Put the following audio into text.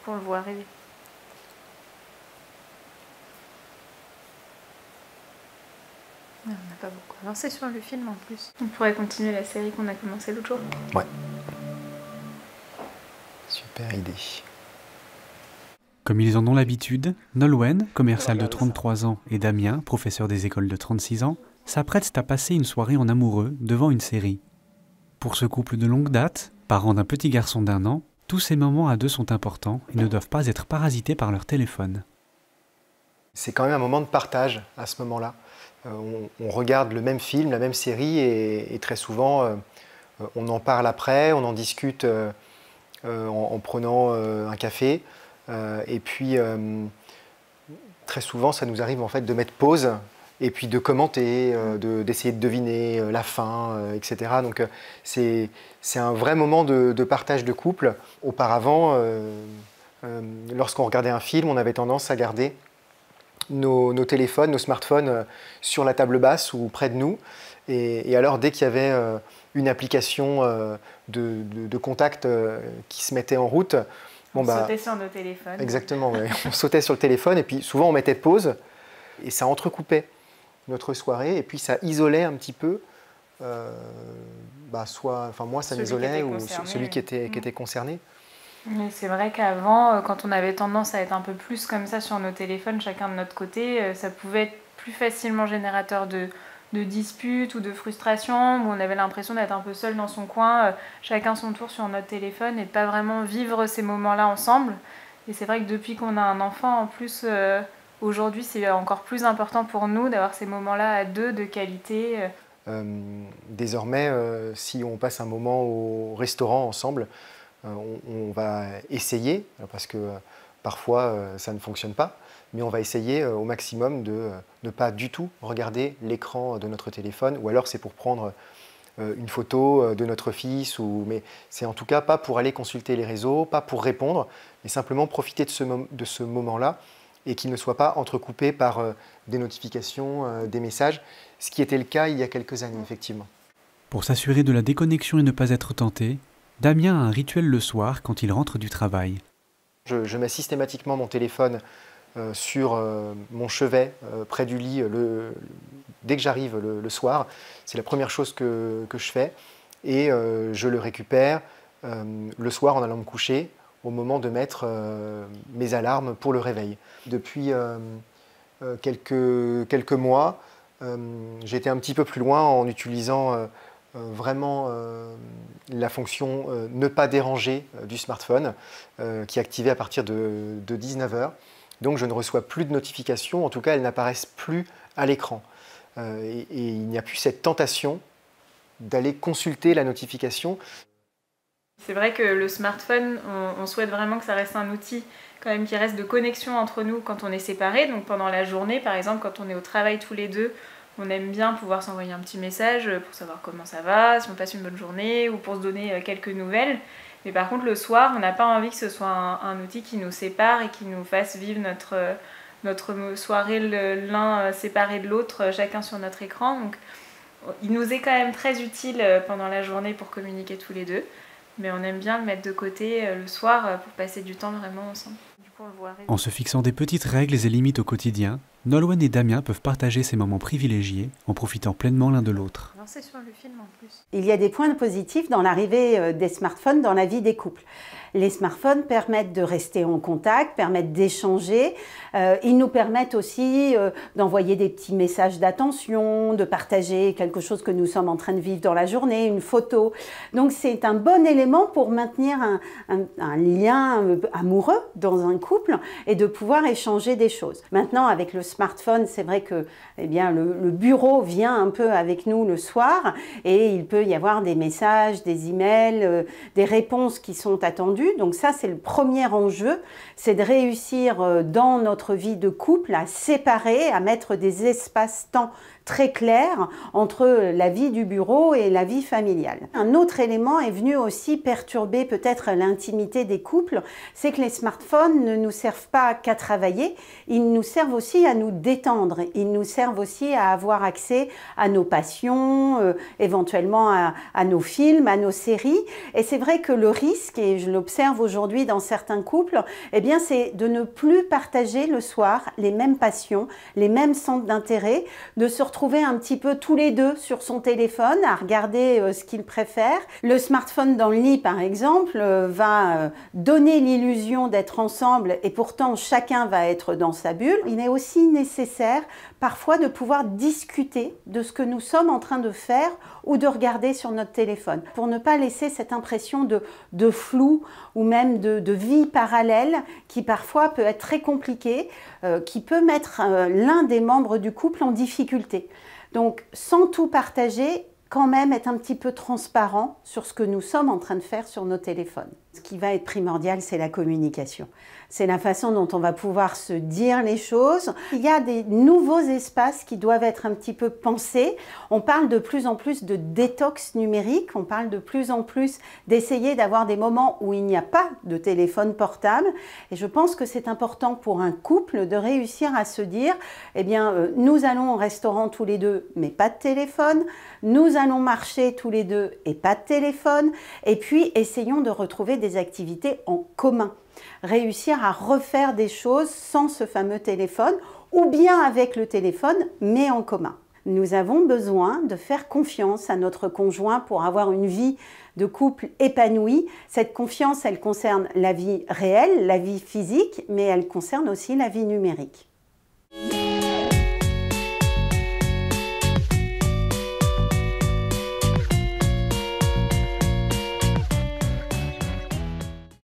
coup, on le voit arriver. On n'a pas beaucoup avancé sur le film en plus. On pourrait continuer la série qu'on a commencé l'autre jour. Ouais. Super idée. Comme ils en ont l'habitude, Nolwenn, commercial de 33 ans, et Damien, professeur des écoles de 36 ans, s'apprêtent à passer une soirée en amoureux devant une série. Pour ce couple de longue date, parents d'un petit garçon d'1 an, tous ces moments à deux sont importants et ne doivent pas être parasités par leur téléphone. C'est quand même un moment de partage à ce moment-là. On regarde le même film, la même série et très souvent on en parle après, on en discute en prenant un café. Et puis très souvent ça nous arrive en fait de mettre pause et puis de commenter, d'essayer de deviner la fin, etc. Donc c'est un vrai moment de partage de couple. Auparavant, lorsqu'on regardait un film, on avait tendance à garder nos téléphones, nos smartphones sur la table basse ou près de nous. Et alors dès qu'il y avait une application de contact qui se mettait en route, on sautait sur nos téléphones. Exactement, ouais. On sautait sur le téléphone et puis souvent on mettait pause et ça entrecoupait notre soirée et puis ça isolait un petit peu, moi ça m'isolait ou celui qui était concerné. Mais c'est vrai qu'avant, quand on avait tendance à être un peu plus comme ça sur nos téléphones, chacun de notre côté, ça pouvait être plus facilement générateur de disputes ou de frustrations, où on avait l'impression d'être un peu seul dans son coin, chacun son tour sur notre téléphone et de pas vraiment vivre ces moments-là ensemble. Et c'est vrai que depuis qu'on a un enfant, en plus, aujourd'hui, c'est encore plus important pour nous d'avoir ces moments-là à deux, de qualité. Désormais, si on passe un moment au restaurant ensemble, on va essayer, parce que parfois ça ne fonctionne pas, mais on va essayer au maximum de ne pas du tout regarder l'écran de notre téléphone, ou alors c'est pour prendre une photo de notre fils, mais c'est en tout cas pas pour aller consulter les réseaux, pas pour répondre, mais simplement profiter de ce moment-là et qu'il ne soit pas entrecoupé par des notifications, des messages, ce qui était le cas il y a quelques années, effectivement. Pour s'assurer de la déconnexion et ne pas être tenté, Damien a un rituel le soir quand il rentre du travail. Je mets systématiquement mon téléphone sur mon chevet près du lit dès que j'arrive le soir. C'est la première chose que je fais et je le récupère le soir en allant me coucher au moment de mettre mes alarmes pour le réveil. Depuis quelques mois, j'ai été un petit peu plus loin en utilisant vraiment la fonction ne pas déranger du smartphone qui est activée à partir de 19 h. Donc je ne reçois plus de notifications, en tout cas elles n'apparaissent plus à l'écran. Et il n'y a plus cette tentation d'aller consulter la notification. C'est vrai que le smartphone, on souhaite vraiment que ça reste un outil quand même qui reste de connexion entre nous quand on est séparés. Donc pendant la journée, par exemple, quand on est au travail tous les deux, on aime bien pouvoir s'envoyer un petit message pour savoir comment ça va, si on passe une bonne journée ou pour se donner quelques nouvelles. Mais par contre, le soir, on n'a pas envie que ce soit un outil qui nous sépare et qui nous fasse vivre notre soirée l'un séparé de l'autre, chacun sur notre écran. Donc, il nous est quand même très utile pendant la journée pour communiquer tous les deux. Mais on aime bien le mettre de côté le soir pour passer du temps vraiment ensemble. Du coup, on le voit arriver. En se fixant des petites règles et limites au quotidien, Nolwenn et Damien peuvent partager ces moments privilégiés en profitant pleinement l'un de l'autre. C'est sur le film en plus. Il y a des points positifs dans l'arrivée des smartphones dans la vie des couples. Les smartphones permettent de rester en contact, permettent d'échanger. Ils nous permettent aussi d'envoyer des petits messages d'attention, de partager quelque chose que nous sommes en train de vivre dans la journée, une photo. Donc c'est un bon élément pour maintenir un lien amoureux dans un couple et de pouvoir échanger des choses. Maintenant, avec le smartphone, c'est vrai que le bureau vient un peu avec nous le soir et il peut y avoir des messages, des emails, des réponses qui sont attendues. Donc ça, c'est le premier enjeu, c'est de réussir dans notre vie de couple à séparer, à mettre des espaces-temps très clairs entre la vie du bureau et la vie familiale. Un autre élément est venu aussi perturber peut-être l'intimité des couples, c'est que les smartphones ne nous servent pas qu'à travailler, ils nous servent aussi à nous nous détendre, ils nous servent aussi à avoir accès à nos passions, éventuellement à nos films, à nos séries. Et c'est vrai que le risque, et je l'observe aujourd'hui dans certains couples, eh bien c'est de ne plus partager le soir les mêmes passions, les mêmes centres d'intérêt, de se retrouver un petit peu tous les deux sur son téléphone à regarder ce qu'ils préfèrent. Le smartphone dans le lit, par exemple, va donner l'illusion d'être ensemble et pourtant chacun va être dans sa bulle. Il est aussi nécessaire parfois de pouvoir discuter de ce que nous sommes en train de faire ou de regarder sur notre téléphone pour ne pas laisser cette impression de flou ou même de vie parallèle qui parfois peut être très compliquée, qui peut mettre l'un des membres du couple en difficulté. Donc sans tout partager, quand même être un petit peu transparent sur ce que nous sommes en train de faire sur nos téléphones. Ce qui va être primordial, c'est la communication. C'est la façon dont on va pouvoir se dire les choses. Il y a des nouveaux espaces qui doivent être un petit peu pensés. On parle de plus en plus de détox numérique. On parle de plus en plus d'essayer d'avoir des moments où il n'y a pas de téléphone portable. Et je pense que c'est important pour un couple de réussir à se dire, eh bien, nous allons au restaurant tous les deux, mais pas de téléphone. Nous allons marcher tous les deux et pas de téléphone. Et puis, essayons de retrouver des activités en commun. Réussir à refaire des choses sans ce fameux téléphone ou bien avec le téléphone, mais en commun. Nous avons besoin de faire confiance à notre conjoint pour avoir une vie de couple épanouie. Cette confiance, elle concerne la vie réelle, la vie physique, mais elle concerne aussi la vie numérique.